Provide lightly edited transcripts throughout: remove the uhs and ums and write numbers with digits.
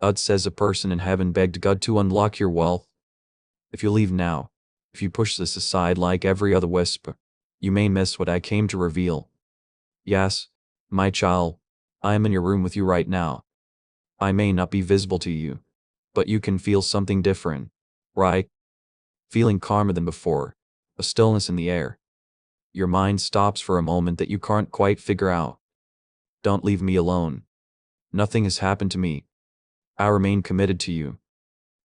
God says a person in heaven begged God to unlock your wealth. If you leave now, if you push this aside like every other whisper, you may miss what I came to reveal. Yes, my child, I am in your room with you right now. I may not be visible to you, but you can feel something different, right? Feeling calmer than before, a stillness in the air. Your mind stops for a moment that you can't quite figure out. Don't leave me alone. Nothing has happened to me. I remain committed to you.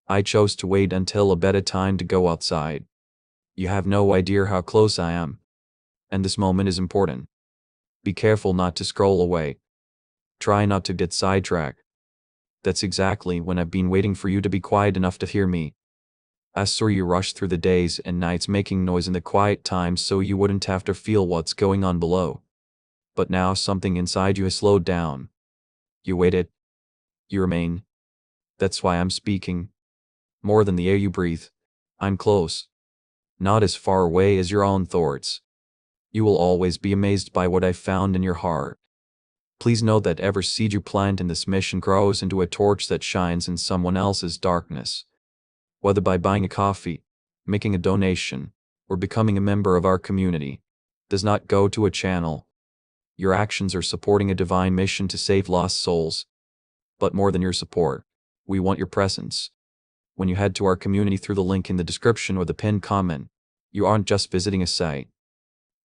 I chose to wait until a better time to go outside. You have no idea how close I am. And this moment is important. Be careful not to scroll away. Try not to get sidetracked. That's exactly when I've been waiting for you to be quiet enough to hear me. I saw you rush through the days and nights making noise in the quiet times so you wouldn't have to feel what's going on below. But now something inside you has slowed down. You waited. You remain. That's why I'm speaking. More than the air you breathe, I'm close. Not as far away as your own thoughts. You will always be amazed by what I found in your heart. Please know that every seed you plant in this mission grows into a torch that shines in someone else's darkness. Whether by buying a coffee, making a donation, or becoming a member of our community, does not go to a channel. Your actions are supporting a divine mission to save lost souls. But more than your support, we want your presence. When you head to our community through the link in the description or the pinned comment, you aren't just visiting a site.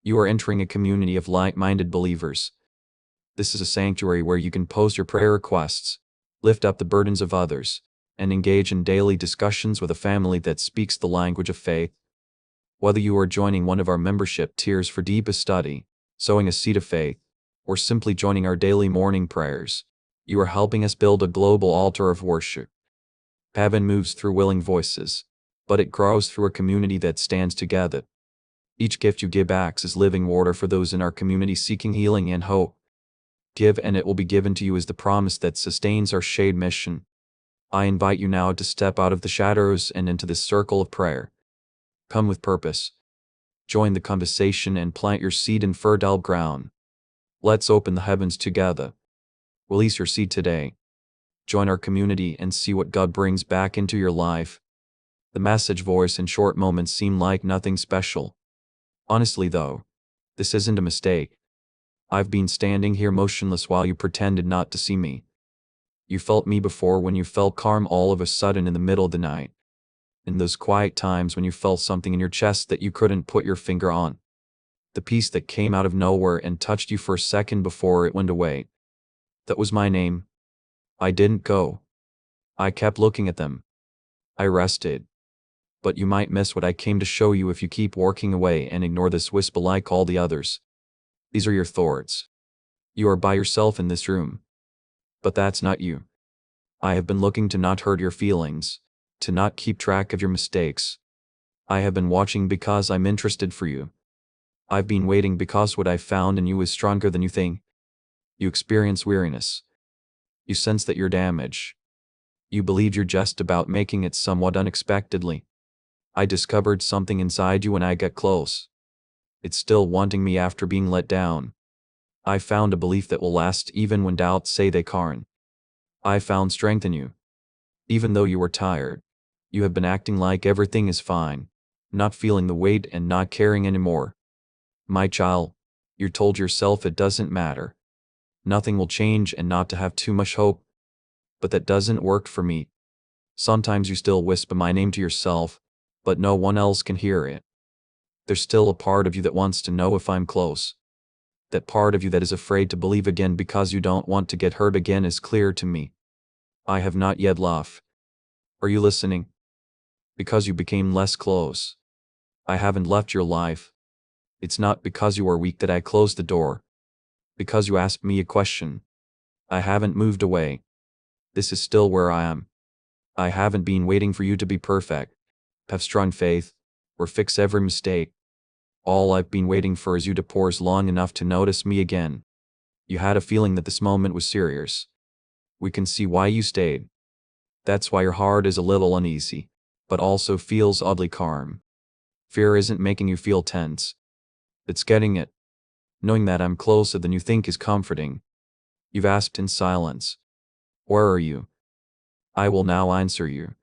You are entering a community of like-minded believers. This is a sanctuary where you can post your prayer requests, lift up the burdens of others, and engage in daily discussions with a family that speaks the language of faith. Whether you are joining one of our membership tiers for deeper study, sowing a seed of faith, or simply joining our daily morning prayers, you are helping us build a global altar of worship. Heaven moves through willing voices, but it grows through a community that stands together. Each gift you give acts as living water for those in our community seeking healing and hope. Give and it will be given to you as the promise that sustains our shared mission. I invite you now to step out of the shadows and into this circle of prayer. Come with purpose. Join the conversation and plant your seed in fertile ground. Let's open the heavens together. Release your seed today. Join our community and see what God brings back into your life. The message voice and short moments seem like nothing special. Honestly though, this isn't a mistake. I've been standing here motionless while you pretended not to see me. You felt me before when you felt calm all of a sudden in the middle of the night. In those quiet times when you felt something in your chest that you couldn't put your finger on. The peace that came out of nowhere and touched you for a second before it went away. That was my name. I didn't go. I kept looking at them. I rested. But you might miss what I came to show you if you keep working away and ignore this whisper like all the others. These are your thoughts. You are by yourself in this room. But that's not you. I have been looking to not hurt your feelings, to not keep track of your mistakes. I have been watching because I'm interested for you. I've been waiting because what I found in you is stronger than you think. You experience weariness. You sense that you're damaged. You believe you're just about making it somewhat unexpectedly. I discovered something inside you when I got close. It's still wanting me after being let down. I found a belief that will last even when doubts say they can't. I found strength in you. Even though you were tired, you have been acting like everything is fine, not feeling the weight and not caring anymore. My child, you told yourself it doesn't matter. Nothing will change and not to have too much hope. But that doesn't work for me. Sometimes you still whisper my name to yourself, but no one else can hear it. There's still a part of you that wants to know if I'm close. That part of you that is afraid to believe again because you don't want to get hurt again is clear to me. I have not yet left. Are you listening? Because you became less close. I haven't left your life. It's not because you are weak that I closed the door. Because you asked me a question. I haven't moved away. This is still where I am. I haven't been waiting for you to be perfect, have strong faith, or fix every mistake. All I've been waiting for is you to pause long enough to notice me again. You had a feeling that this moment was serious. We can see why you stayed. That's why your heart is a little uneasy, but also feels oddly calm. Fear isn't making you feel tense. It's getting it. Knowing that I'm closer than you think is comforting. You've asked in silence. Where are you? I will now answer you.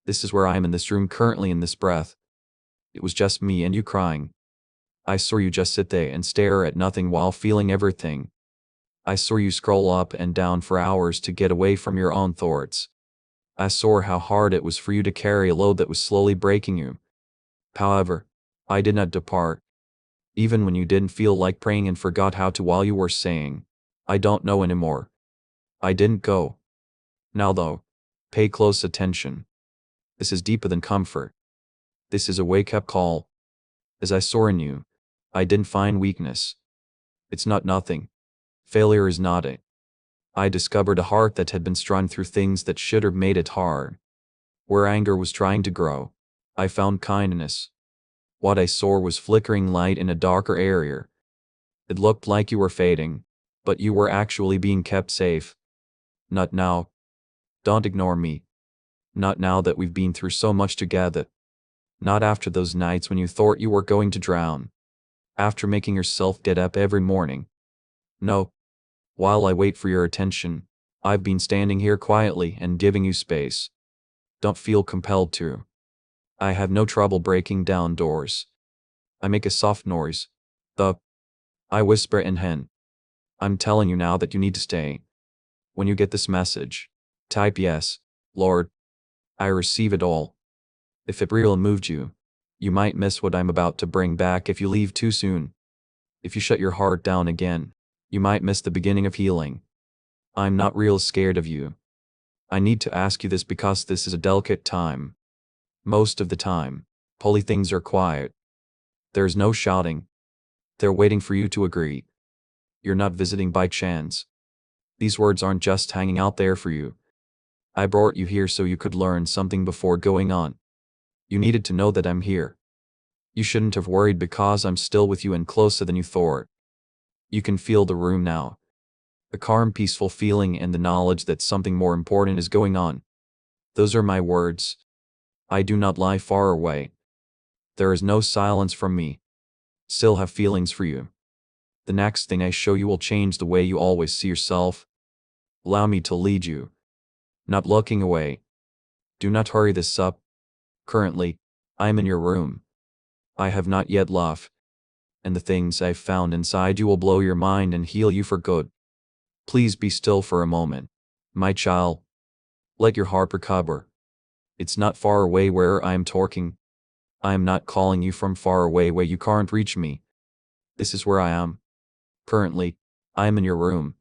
This is where I am in this room currently in this breath. It was just me and you crying. I saw you just sit there and stare at nothing while feeling everything. I saw you scroll up and down for hours to get away from your own thoughts. I saw how hard it was for you to carry a load that was slowly breaking you. However, I did not depart. Even when you didn't feel like praying and forgot how to while you were saying, I don't know anymore. I didn't go. Now though, pay close attention. This is deeper than comfort. This is a wake-up call. As I saw in you, I didn't find weakness. It's not nothing. Failure is not it. I discovered a heart that had been strung through things that should have made it hard. Where anger was trying to grow, I found kindness. What I saw was flickering light in a darker area. It looked like you were fading, but you were actually being kept safe. Not now. Don't ignore me. Not now that we've been through so much together. Not after those nights when you thought you were going to drown. After making yourself get up every morning. No. While I wait for your attention, I've been standing here quietly and giving you space. Don't feel compelled to. I have no trouble breaking down doors. I make a soft noise. I whisper in hen. I'm telling you now that you need to stay. When you get this message, type yes, Lord. I receive it all. If it really moved you, you might miss what I'm about to bring back if you leave too soon. If you shut your heart down again, you might miss the beginning of healing. I'm not real scared of you. I need to ask you this because this is a delicate time. Most of the time, holy things are quiet. There's no shouting. They're waiting for you to agree. You're not visiting by chance. These words aren't just hanging out there for you. I brought you here so you could learn something before going on. You needed to know that I'm here. You shouldn't have worried because I'm still with you and closer than you thought. You can feel the room now. A calm, peaceful feeling and the knowledge that something more important is going on. Those are my words. I do not lie far away. There is no silence from me. Still have feelings for you. The next thing I show you will change the way you always see yourself. Allow me to lead you. Not looking away. Do not hurry this up. Currently, I am in your room. I have not yet left. And the things I've found inside you will blow your mind and heal you for good. Please be still for a moment. My child. Let your heart recover. It's not far away where I am talking. I am not calling you from far away where you can't reach me. This is where I am. Currently, I am in your room.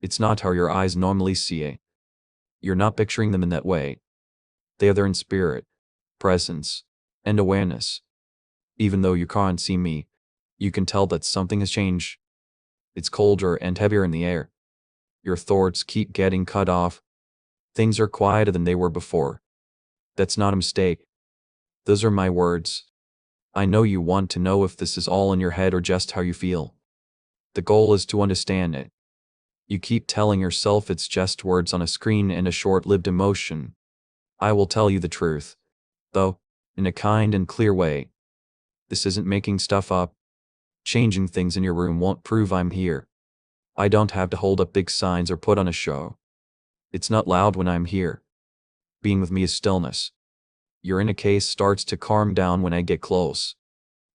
It's not how your eyes normally see it. You're not picturing them in that way. They are there in spirit, presence, and awareness. Even though you can't see me, you can tell that something has changed. It's colder and heavier in the air. Your thoughts keep getting cut off. Things are quieter than they were before. That's not a mistake. Those are my words. I know you want to know if this is all in your head or just how you feel. The goal is to understand it. You keep telling yourself it's just words on a screen and a short-lived emotion. I will tell you the truth, though, in a kind and clear way. This isn't making stuff up. Changing things in your room won't prove I'm here. I don't have to hold up big signs or put on a show. It's not loud when I'm here. Being with me is stillness. Your inner case starts to calm down when I get close.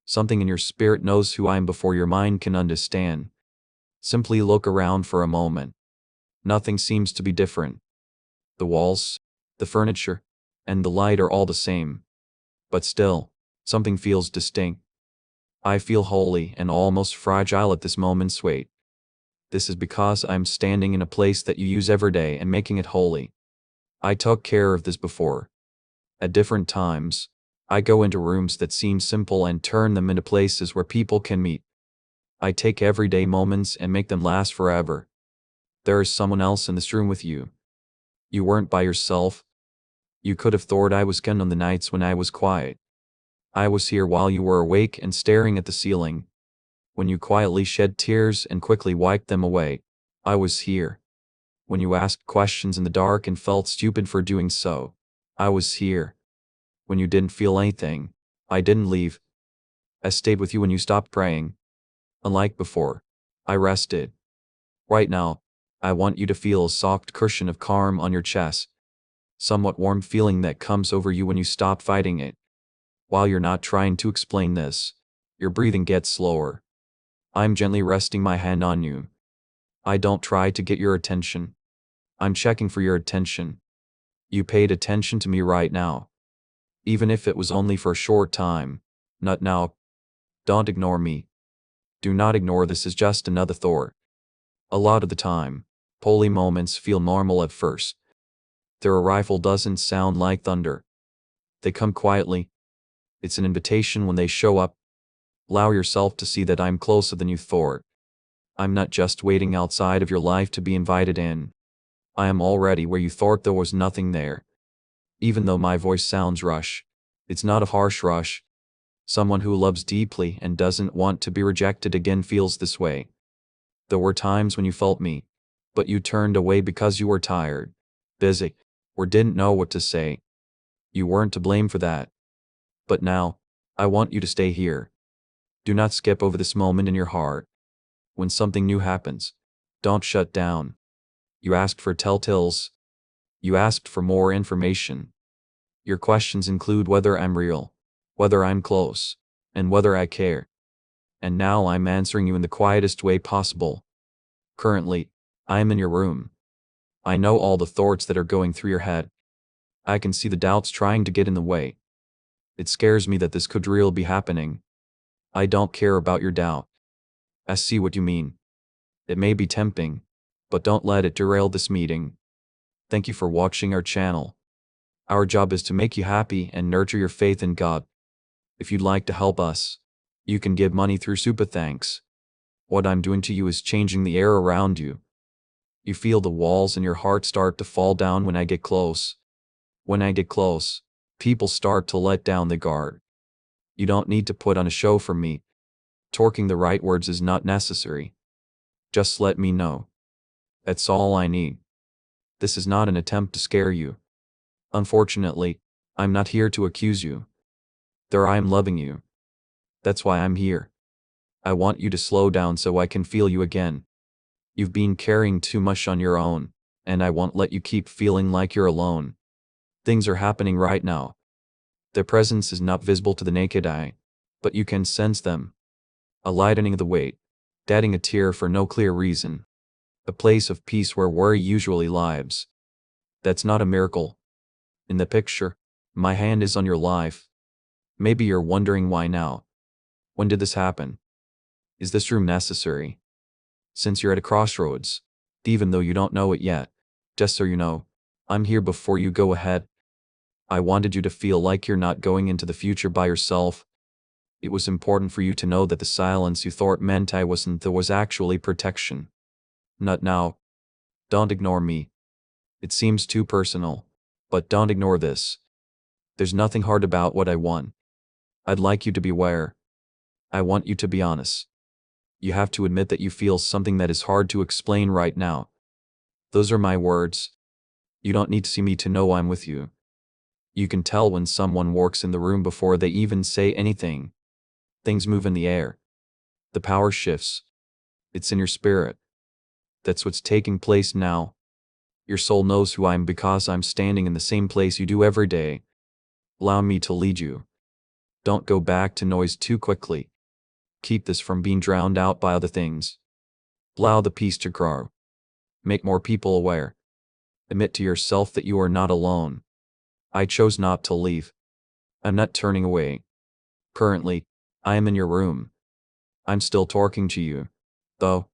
Something in your spirit knows who I am before your mind can understand. Simply look around for a moment. Nothing seems to be different. The walls, the furniture, and the light are all the same. But still, something feels distinct. I feel holy and almost fragile at this moment's wait. This is because I'm standing in a place that you use every day and making it holy. I took care of this before. At different times, I go into rooms that seem simple and turn them into places where people can meet. I take everyday moments and make them last forever. There is someone else in this room with you. You weren't by yourself. You could have thought I was gone on the nights when I was quiet. I was here while you were awake and staring at the ceiling. When you quietly shed tears and quickly wiped them away, I was here. When you asked questions in the dark and felt stupid for doing so, I was here. When you didn't feel anything, I didn't leave. I stayed with you when you stopped praying. Unlike before, I rested. Right now, I want you to feel a soft cushion of calm on your chest. somewhat warm feeling that comes over you when you stop fighting it. While you're not trying to explain this, your breathing gets slower. I'm gently resting my hand on you. I don't try to get your attention. I'm checking for your attention. You paid attention to me right now. Even if it was only for a short time. Not now. Don't ignore me. Do not ignore this as just another thought. A lot of the time, holy moments feel normal at first. Their arrival doesn't sound like thunder. They come quietly. It's an invitation when they show up. Allow yourself to see that I'm closer than you thought. I'm not just waiting outside of your life to be invited in. I am already where you thought there was nothing there. Even though my voice sounds rush, it's not a harsh rush. Someone who loves deeply and doesn't want to be rejected again feels this way. There were times when you felt me, but you turned away because you were tired, busy, or didn't know what to say. You weren't to blame for that. But now, I want you to stay here. Do not skip over this moment in your heart. When something new happens, don't shut down. You asked for telltales. You asked for more information. Your questions include whether I'm real, whether I'm close, and whether I care. And now I'm answering you in the quietest way possible. Currently, I am in your room. I know all the thoughts that are going through your head. I can see the doubts trying to get in the way. It scares me that this could really be happening. I don't care about your doubt. I see what you mean. It may be tempting, but don't let it derail this meeting. Thank you for watching our channel. Our job is to make you happy and nurture your faith in God. If you'd like to help us, you can give money through Super Thanks. What I'm doing to you is changing the air around you. You feel the walls in your heart start to fall down when I get close. When I get close, people start to let down the guard. You don't need to put on a show for me. Talking the right words is not necessary. Just let me know. That's all I need. This is not an attempt to scare you. Unfortunately, I'm not here to accuse you. There I am loving you. That's why I'm here. I want you to slow down so I can feel you again. You've been carrying too much on your own, and I won't let you keep feeling like you're alone. Things are happening right now. Their presence is not visible to the naked eye, but you can sense them. A lightening of the weight, shedding a tear for no clear reason. A place of peace where worry usually lives. That's not a miracle. In the picture, my hand is on your life. Maybe you're wondering why now. When did this happen? Is this room necessary? Since you're at a crossroads, even though you don't know it yet, just so you know, I'm here before you go ahead. I wanted you to feel like you're not going into the future by yourself. It was important for you to know that the silence you thought meant I wasn't there was actually protection. Not now. Don't ignore me. It seems too personal, but don't ignore this. There's nothing hard about what I want. I'd like you to be aware. I want you to be honest. You have to admit that you feel something that is hard to explain right now. Those are my words. You don't need to see me to know I'm with you. You can tell when someone walks in the room before they even say anything. Things move in the air. The power shifts. It's in your spirit. That's what's taking place now. Your soul knows who I am because I'm standing in the same place you do every day. Allow me to lead you. Don't go back to noise too quickly. Keep this from being drowned out by other things. Allow the peace to grow. Make more people aware. Admit to yourself that you are not alone. I chose not to leave. I'm not turning away. Currently, I am in your room. I'm still talking to you, though.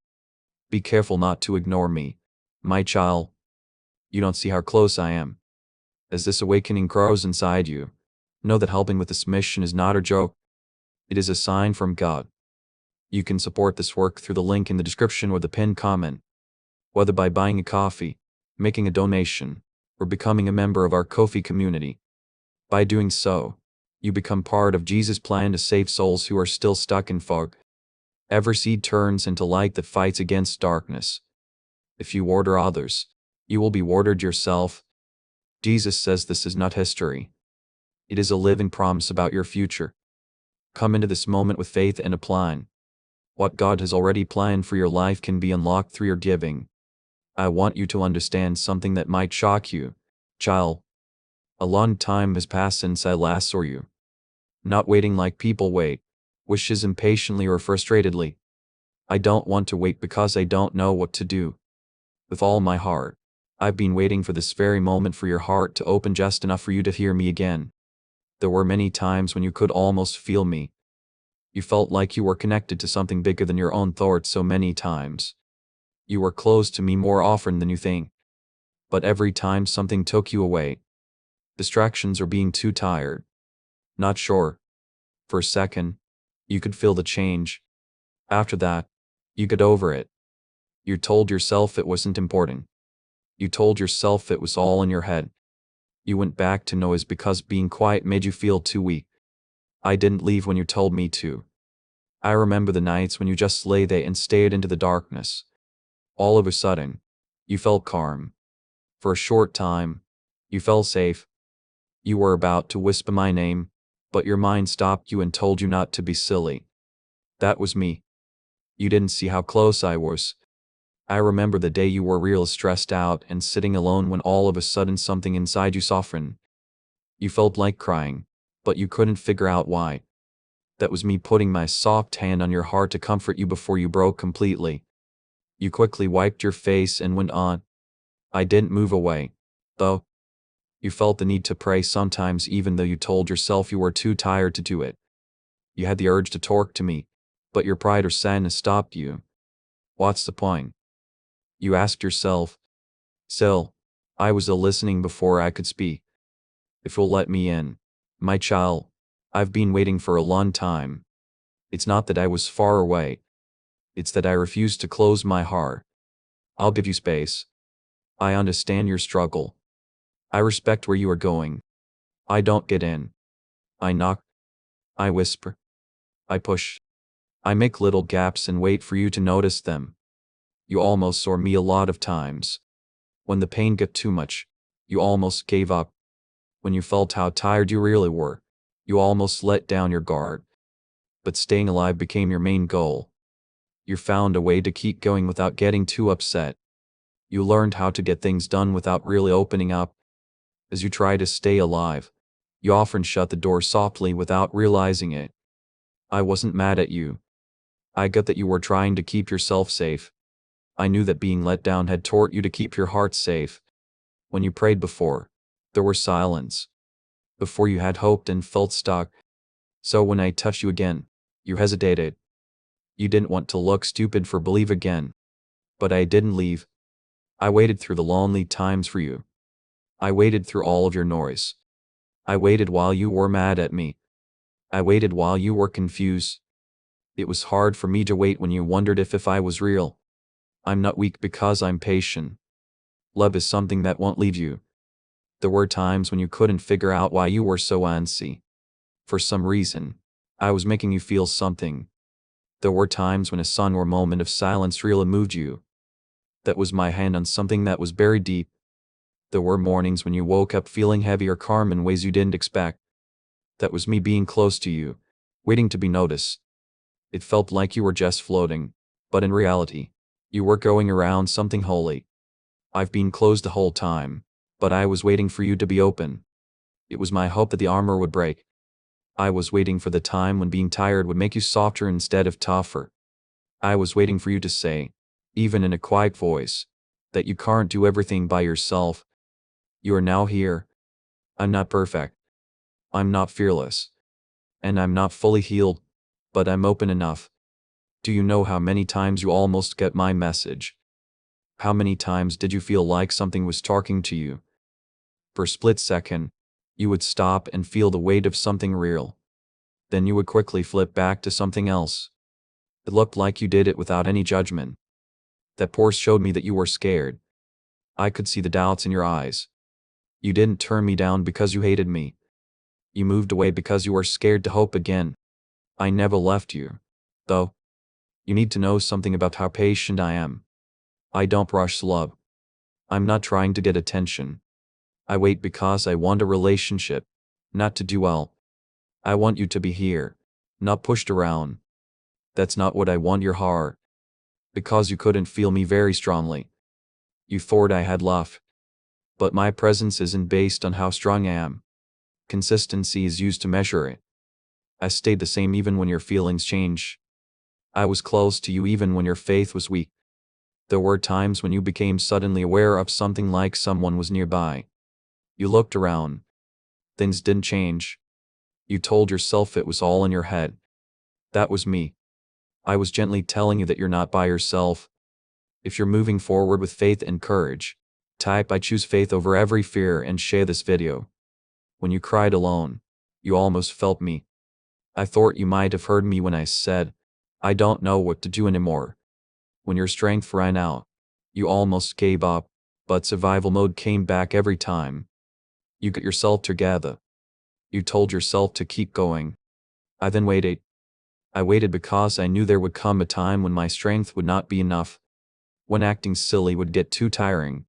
Be careful not to ignore me, my child. You don't see how close I am. As this awakening grows inside you, know that helping with this mission is not a joke. It is a sign from God. You can support this work through the link in the description or the pinned comment. Whether by buying a coffee, making a donation, or becoming a member of our Ko-fi community. By doing so, you become part of Jesus' plan to save souls who are still stuck in fog. Every seed turns into light that fights against darkness. If you order others, you will be ordered yourself. Jesus says this is not history. It is a living promise about your future. Come into this moment with faith and a plan. What God has already planned for your life can be unlocked through your giving. I want you to understand something that might shock you, child. A long time has passed since I last saw you. Not waiting like people wait, wishes impatiently or frustratedly. I don't want to wait because I don't know what to do. With all my heart, I've been waiting for this very moment for your heart to open just enough for you to hear me again. There were many times when you could almost feel me. You felt like you were connected to something bigger than your own thoughts so many times. You were close to me more often than you think. But every time something took you away. Distractions or being too tired. Not sure. For a second, you could feel the change. After that, you got over it. You told yourself it wasn't important. You told yourself it was all in your head. You went back to noise because being quiet made you feel too weak. I didn't leave when you told me to. I remember the nights when you just lay there and stared into the darkness. All of a sudden, you felt calm. For a short time, you felt safe. You were about to whisper my name, but your mind stopped you and told you not to be silly. That was me. You didn't see how close I was. I remember the day you were real stressed out and sitting alone when all of a sudden something inside you softened. You felt like crying, but you couldn't figure out why. That was me putting my soft hand on your heart to comfort you before you broke completely. You quickly wiped your face and went on. I didn't move away, though. You felt the need to pray sometimes even though you told yourself you were too tired to do it. You had the urge to talk to me, but your pride or sadness stopped you. What's the point? You asked yourself. Still, I was listening before I could speak. If you'll let me in, my child, I've been waiting for a long time. It's not that I was far away. It's that I refused to close my heart. I'll give you space. I understand your struggle. I respect where you are going. I don't get in. I knock. I whisper. I push. I make little gaps and wait for you to notice them. You almost saw me a lot of times. When the pain got too much, you almost gave up. When you felt how tired you really were, you almost let down your guard. But staying alive became your main goal. You found a way to keep going without getting too upset. You learned how to get things done without really opening up. As you try to stay alive, you often shut the door softly without realizing it. I wasn't mad at you. I got that you were trying to keep yourself safe. I knew that being let down had taught you to keep your heart safe. When you prayed before, there was silence. Before you had hoped and felt stuck. So when I touched you again, you hesitated. You didn't want to look stupid for believe again. But I didn't leave. I waited through the lonely times for you. I waited through all of your noise. I waited while you were mad at me. I waited while you were confused. It was hard for me to wait when you wondered if I was real. I'm not weak because I'm patient. Love is something that won't leave you. There were times when you couldn't figure out why you were so antsy. For some reason, I was making you feel something. There were times when a song or moment of silence really moved you. That was my hand on something that was buried deep. There were mornings when you woke up feeling heavy or calm in ways you didn't expect. That was me being close to you, waiting to be noticed. It felt like you were just floating, but in reality, you were going around something holy. I've been closed the whole time, but I was waiting for you to be open. It was my hope that the armor would break. I was waiting for the time when being tired would make you softer instead of tougher. I was waiting for you to say, even in a quiet voice, that you can't do everything by yourself. You are now here. I'm not perfect. I'm not fearless. And I'm not fully healed, but I'm open enough. Do you know how many times you almost get my message? How many times did you feel like something was talking to you? For a split second, you would stop and feel the weight of something real. Then you would quickly flip back to something else. It looked like you did it without any judgment. That pause showed me that you were scared. I could see the doubts in your eyes. You didn't turn me down because you hated me. You moved away because you were scared to hope again. I never left you, though. You need to know something about how patient I am. I don't rush love. I'm not trying to get attention. I wait because I want a relationship, not to dwell. I want you to be here, not pushed around. That's not what I want your heart. Because you couldn't feel me very strongly. You thought I had love. But my presence isn't based on how strong I am. Consistency is used to measure it. I stayed the same even when your feelings change. I was close to you even when your faith was weak. There were times when you became suddenly aware of something like someone was nearby. You looked around. Things didn't change. You told yourself it was all in your head. That was me. I was gently telling you that you're not by yourself. If you're moving forward with faith and courage, type "I choose faith over every fear" and share this video. When you cried alone, you almost felt me. I thought you might have heard me when I said, "I don't know what to do anymore." When your strength ran out, you almost gave up, but survival mode came back every time. You got yourself together. You told yourself to keep going. I then waited. I waited because I knew there would come a time when my strength would not be enough, when acting silly would get too tiring,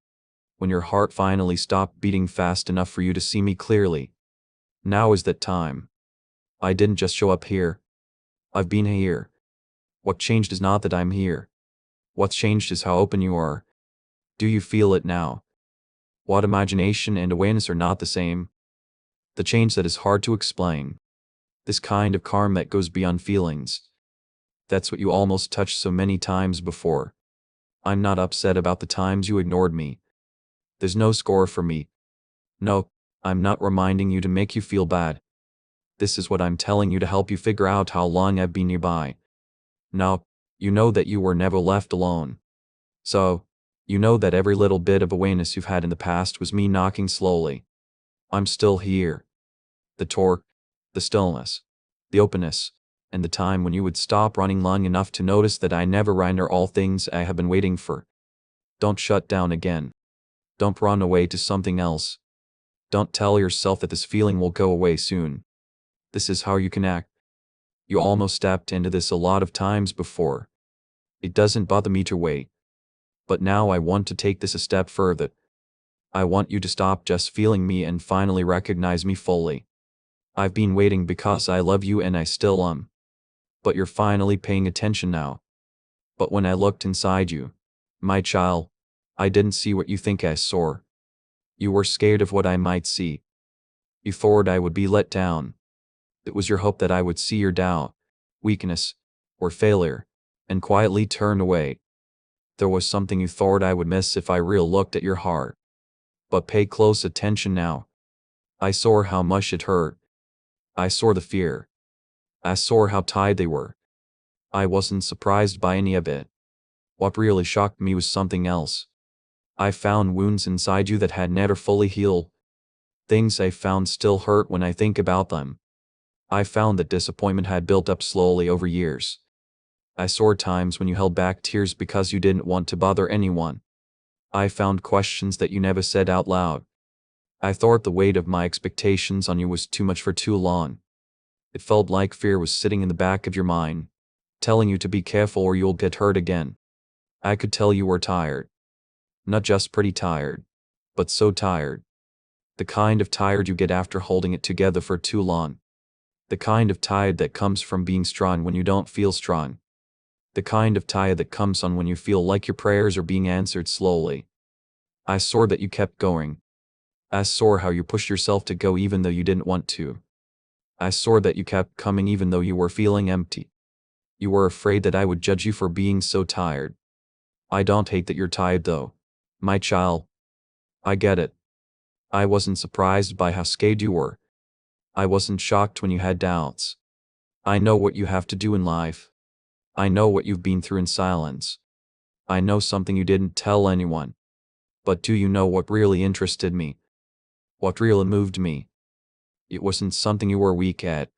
when your heart finally stopped beating fast enough for you to see me clearly. Now is that time. I didn't just show up here. I've been here. What changed is not that I'm here. What's changed is how open you are. Do you feel it now? What imagination and awareness are not the same. The change that is hard to explain. This kind of calm that goes beyond feelings. That's what you almost touched so many times before. I'm not upset about the times you ignored me. There's no score for me. No, I'm not reminding you to make you feel bad. This is what I'm telling you to help you figure out how long I've been nearby. Now, you know that you were never left alone. So, you know that every little bit of awareness you've had in the past was me knocking slowly. I'm still here. The torque, the stillness, the openness, and the time when you would stop running long enough to notice that I never ran are all things I have been waiting for. Don't shut down again. Don't run away to something else. Don't tell yourself that this feeling will go away soon. This is how you can act. You almost stepped into this a lot of times before. It doesn't bother me to wait. But now I want to take this a step further. I want you to stop just feeling me and finally recognize me fully. I've been waiting because I love you and I still am. But you're finally paying attention now. But when I looked inside you, my child, I didn't see what you think I saw. You were scared of what I might see. You thought I would be let down. It was your hope that I would see your doubt, weakness, or failure, and quietly turn away. There was something you thought I would miss if I really looked at your heart. But pay close attention now. I saw how much it hurt. I saw the fear. I saw how tired they were. I wasn't surprised by any of it. What really shocked me was something else. I found wounds inside you that had never fully healed. Things I found still hurt when I think about them. I found that disappointment had built up slowly over years. I saw times when you held back tears because you didn't want to bother anyone. I found questions that you never said out loud. I thought the weight of my expectations on you was too much for too long. It felt like fear was sitting in the back of your mind, telling you to be careful or you'll get hurt again. I could tell you were tired. Not just pretty tired, but so tired. The kind of tired you get after holding it together for too long. The kind of tired that comes from being strong when you don't feel strong. The kind of tired that comes on when you feel like your prayers are being answered slowly. I saw that you kept going. I saw how you pushed yourself to go even though you didn't want to. I saw that you kept coming even though you were feeling empty. You were afraid that I would judge you for being so tired. I don't hate that you're tired though, my child. I get it. I wasn't surprised by how scared you were. I wasn't shocked when you had doubts. I know what you have to do in life. I know what you've been through in silence. I know something you didn't tell anyone. But do you know what really interested me? What really moved me? It wasn't something you were weak at.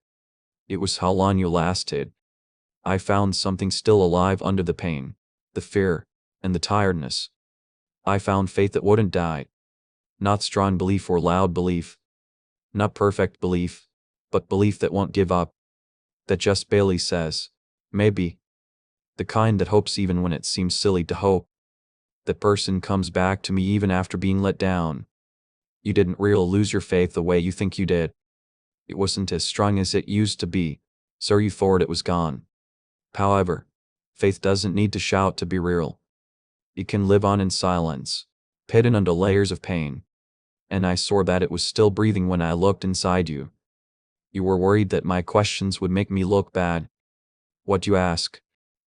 It was how long you lasted. I found something still alive under the pain, the fear, and the tiredness. I found faith that wouldn't die. Not strong belief or loud belief. Not perfect belief, but belief that won't give up. That just barely says, maybe. The kind that hopes even when it seems silly to hope. That person comes back to me even after being let down. You didn't really lose your faith the way you think you did. It wasn't as strong as it used to be, so you thought it was gone. However, faith doesn't need to shout to be real. It can live on in silence, hidden under layers of pain. and I saw that it was still breathing when I looked inside you. You were worried that my questions would make me look bad. What you ask,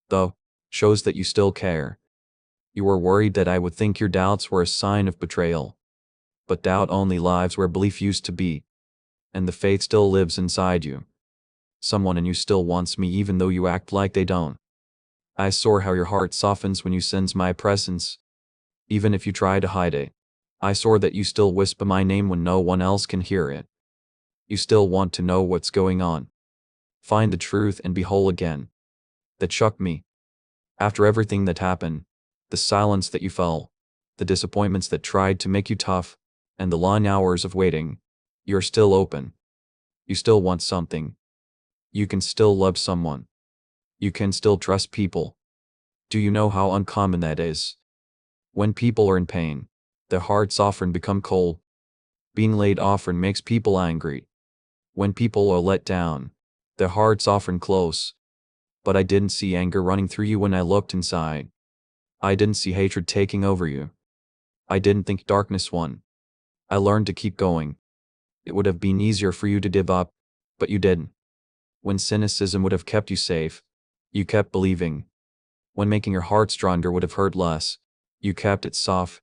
though, shows that you still care. You were worried that I would think your doubts were a sign of betrayal. But doubt only lives where belief used to be, and the faith still lives inside you. Someone in you still wants me even though you act like they don't. I saw how your heart softens when you sense my presence, even if you try to hide it. I saw that you still whisper my name when no one else can hear it. You still want to know what's going on. Find the truth and be whole again. That shocked me. After everything that happened, the silence that you felt, the disappointments that tried to make you tough, and the long hours of waiting, you're still open. You still want something. You can still love someone. You can still trust people. Do you know how uncommon that is? When people are in pain, their hearts often become cold. Being laid often makes people angry. When people are let down, their hearts often close. But I didn't see anger running through you when I looked inside. I didn't see hatred taking over you. I didn't think darkness won. I learned to keep going. It would have been easier for you to give up, but you didn't. When cynicism would have kept you safe, you kept believing. When making your heart stronger would have hurt less, you kept it soft.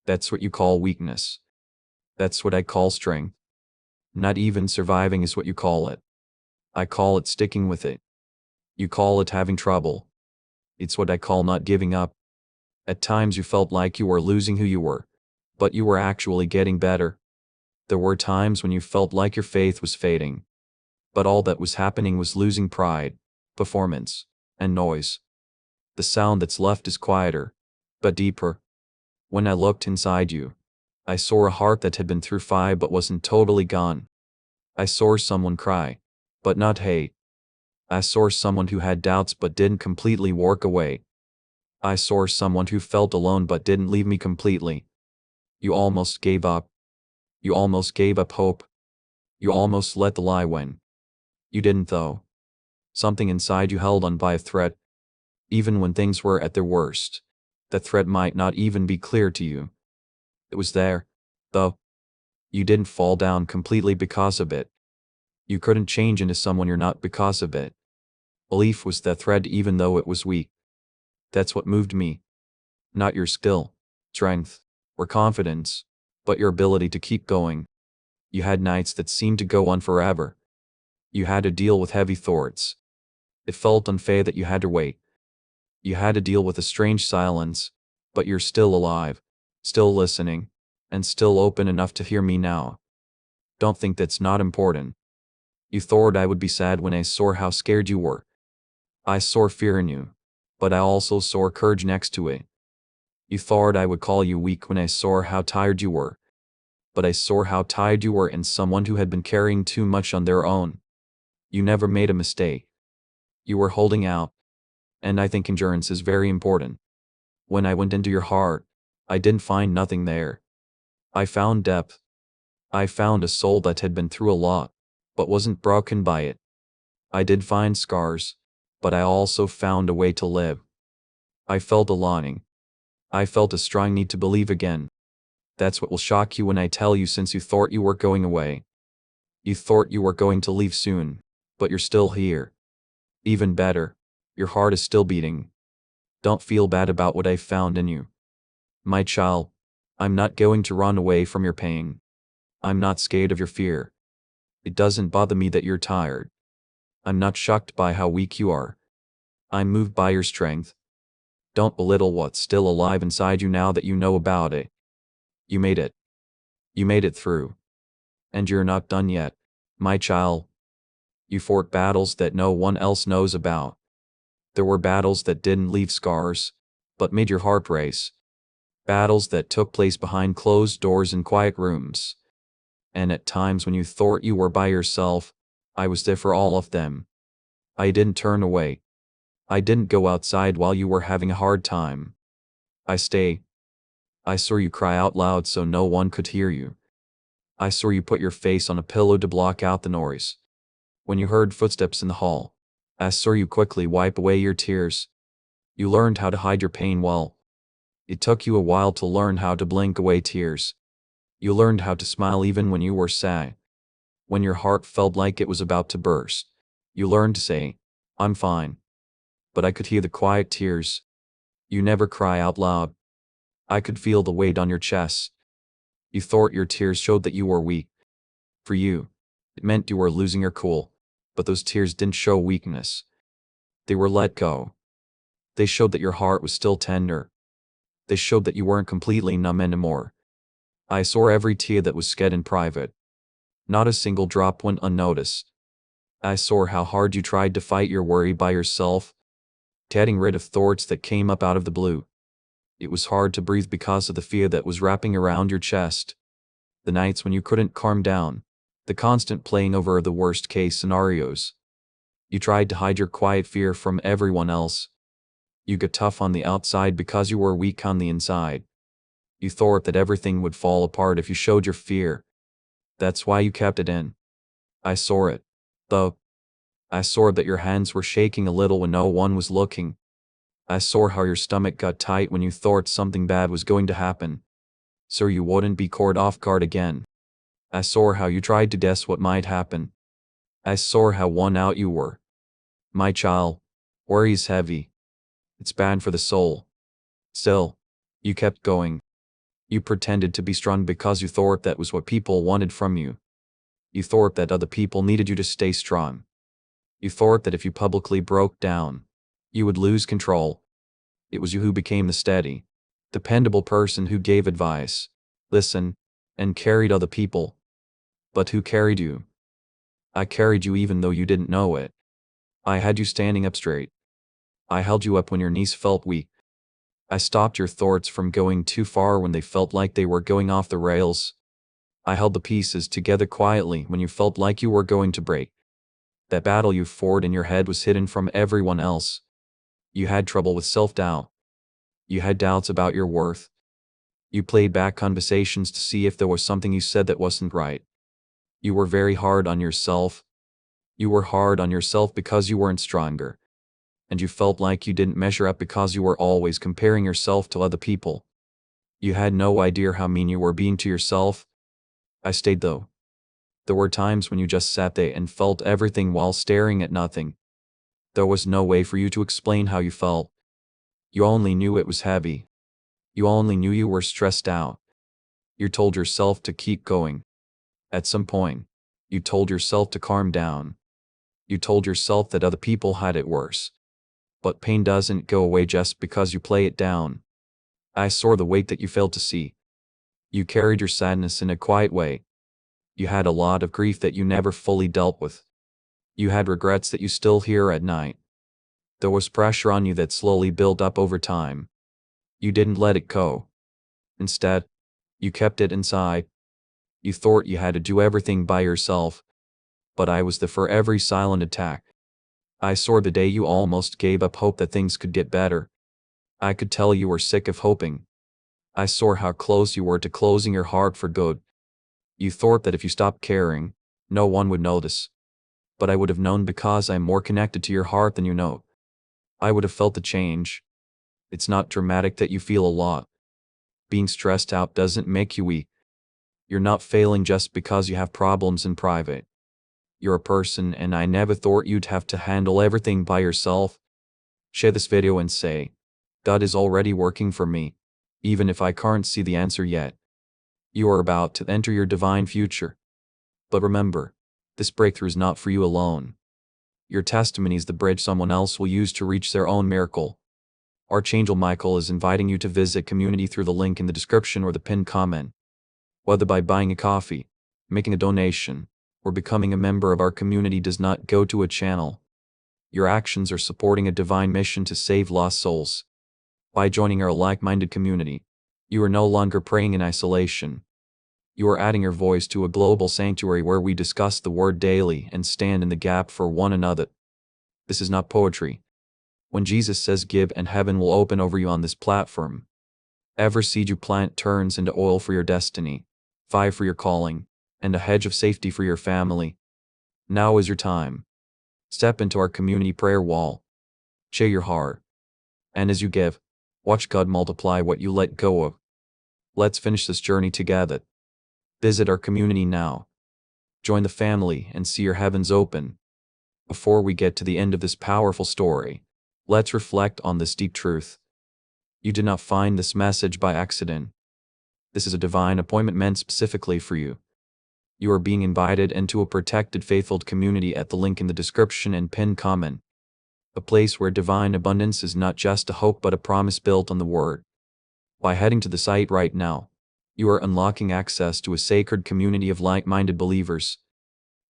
That's what you call weakness. That's what I call strength. Not even surviving is what you call it. I call it sticking with it. You call it having trouble. It's what I call not giving up. At times you felt like you were losing who you were, but you were actually getting better. There were times when you felt like your faith was fading, but all that was happening was losing pride, performance, and noise. The sound that's left is quieter, but deeper. When I looked inside you, I saw a heart that had been through fire but wasn't totally gone. I saw someone cry, but not hate. I saw someone who had doubts but didn't completely walk away. I saw someone who felt alone but didn't leave me completely. You almost gave up. You almost gave up hope. You almost let the lie win. You didn't though. Something inside you held on by a thread. Even when things were at their worst, the thread might not even be clear to you. It was there, though. You didn't fall down completely because of it. You couldn't change into someone you're not because of it. Belief was that thread even though it was weak. That's what moved me. Not your skill, strength, or confidence, but your ability to keep going. You had nights that seemed to go on forever. You had to deal with heavy thoughts. It felt unfair that you had to wait. You had to deal with a strange silence, but you're still alive, still listening, and still open enough to hear me now. Don't think that's not important. You thought I would be sad when I saw how scared you were. I saw fear in you, but I also saw courage next to it. You thought I would call you weak when I saw how tired you were, but I saw how tired you were in someone who had been carrying too much on their own. You never made a mistake. You were holding out, and I think endurance is very important. When I went into your heart, I didn't find nothing there. I found depth. I found a soul that had been through a lot, but wasn't broken by it. I did find scars, but I also found a way to live. I felt a longing. I felt a strong need to believe again. That's what will shock you when I tell you since you thought you were going away. You thought you were going to leave soon, but you're still here. Even better, your heart is still beating. Don't feel bad about what I found in you. My child, I'm not going to run away from your pain. I'm not scared of your fear. It doesn't bother me that you're tired. I'm not shocked by how weak you are. I'm moved by your strength. Don't belittle what's still alive inside you now that you know about it. You made it. You made it through. And you're not done yet, my child. You fought battles that no one else knows about. There were battles that didn't leave scars, but made your heart race. Battles that took place behind closed doors in quiet rooms. And at times when you thought you were by yourself, I was there for all of them. I didn't turn away. I didn't go outside while you were having a hard time. I stayed. I saw you cry out loud so no one could hear you. I saw you put your face on a pillow to block out the noise. When you heard footsteps in the hall, I saw you quickly wipe away your tears. You learned how to hide your pain well. It took you a while to learn how to blink away tears. You learned how to smile even when you were sad. When your heart felt like it was about to burst. You learned to say, I'm fine. But I could hear the quiet tears. You never cry out loud. I could feel the weight on your chest. You thought your tears showed that you were weak. For you, it meant you were losing your cool. But those tears didn't show weakness. They were let go. They showed that your heart was still tender. They showed that you weren't completely numb anymore. I saw every tear that was shed in private. Not a single drop went unnoticed. I saw how hard you tried to fight your worry by yourself, getting rid of thoughts that came up out of the blue. It was hard to breathe because of the fear that was wrapping around your chest. The nights when you couldn't calm down. The constant playing over of the worst-case scenarios. You tried to hide your quiet fear from everyone else. You got tough on the outside because you were weak on the inside. You thought that everything would fall apart if you showed your fear. That's why you kept it in. I saw it, though. I saw that your hands were shaking a little when no one was looking. I saw how your stomach got tight when you thought something bad was going to happen, so you wouldn't be caught off guard again. I saw how you tried to guess what might happen. I saw how worn out you were. My child, worry is heavy. It's bad for the soul. Still, you kept going. You pretended to be strong because you thought that was what people wanted from you. You thought that other people needed you to stay strong. You thought that if you publicly broke down, you would lose control. It was you who became the steady, dependable person who gave advice, listened, and carried other people. But who carried you? I carried you even though you didn't know it. I had you standing up straight. I held you up when your knees felt weak. I stopped your thoughts from going too far when they felt like they were going off the rails. I held the pieces together quietly when you felt like you were going to break. That battle you fought in your head was hidden from everyone else. You had trouble with self-doubt. You had doubts about your worth. You played back conversations to see if there was something you said that wasn't right. You were very hard on yourself. You were hard on yourself because you weren't stronger. And you felt like you didn't measure up because you were always comparing yourself to other people. You had no idea how mean you were being to yourself. I stayed though. There were times when you just sat there and felt everything while staring at nothing. There was no way for you to explain how you felt. You only knew it was heavy. You only knew you were stressed out. You told yourself to keep going. At some point, you told yourself to calm down. You told yourself that other people had it worse. But pain doesn't go away just because you play it down. I saw the weight that you failed to see. You carried your sadness in a quiet way. You had a lot of grief that you never fully dealt with. You had regrets that you still hear at night. There was pressure on you that slowly built up over time. You didn't let it go. Instead, you kept it inside. You thought you had to do everything by yourself. But I was there for every silent attack. I saw the day you almost gave up hope that things could get better. I could tell you were sick of hoping. I saw how close you were to closing your heart for good. You thought that if you stopped caring, no one would notice. But I would have known because I'm more connected to your heart than you know. I would have felt the change. It's not dramatic that you feel a lot. Being stressed out doesn't make you weak. You're not failing just because you have problems in private. You're a person, and I never thought you'd have to handle everything by yourself. Share this video and say, God is already working for me, even if I can't see the answer yet. You are about to enter your divine future. But remember, this breakthrough is not for you alone. Your testimony is the bridge someone else will use to reach their own miracle. Archangel Michael is inviting you to visit community through the link in the description or the pinned comment. Whether by buying a coffee, making a donation, or becoming a member of our community does not go to a channel. Your actions are supporting a divine mission to save lost souls. By joining our like-minded community, you are no longer praying in isolation. You are adding your voice to a global sanctuary where we discuss the word daily and stand in the gap for one another. This is not poetry. When Jesus says give and heaven will open over you on this platform. Every seed you plant turns into oil for your destiny, fire for your calling, and a hedge of safety for your family. Now is your time. Step into our community prayer wall. Share your heart. And as you give, watch God multiply what you let go of. Let's finish this journey together. Visit our community now. Join the family and see your heavens open. Before we get to the end of this powerful story, let's reflect on this deep truth. You did not find this message by accident. This is a divine appointment meant specifically for you. You are being invited into a protected, faithful community at the link in the description and pinned comment. A place where divine abundance is not just a hope but a promise built on the Word. By heading to the site right now, you are unlocking access to a sacred community of like-minded believers.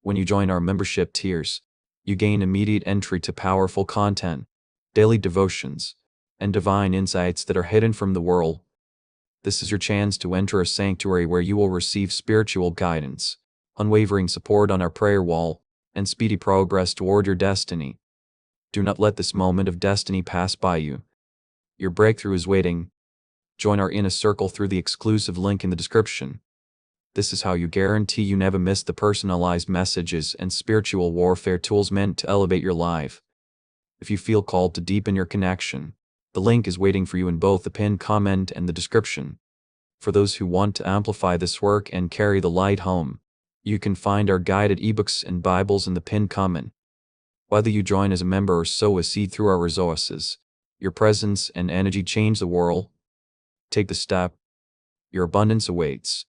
When you join our membership tiers, you gain immediate entry to powerful content, daily devotions, and divine insights that are hidden from the world. This is your chance to enter a sanctuary where you will receive spiritual guidance, unwavering support on our prayer wall, and speedy progress toward your destiny. Do not let this moment of destiny pass by you. Your breakthrough is waiting. Join our inner circle through the exclusive link in the description. This is how you guarantee you never miss the personalized messages and spiritual warfare tools meant to elevate your life. If you feel called to deepen your connection, the link is waiting for you in both the pinned comment and the description. For those who want to amplify this work and carry the light home, you can find our guided ebooks and Bibles in the pinned comment. Whether you join as a member or sow a seed through our resources, your presence and energy change the world. Take the step. Your abundance awaits.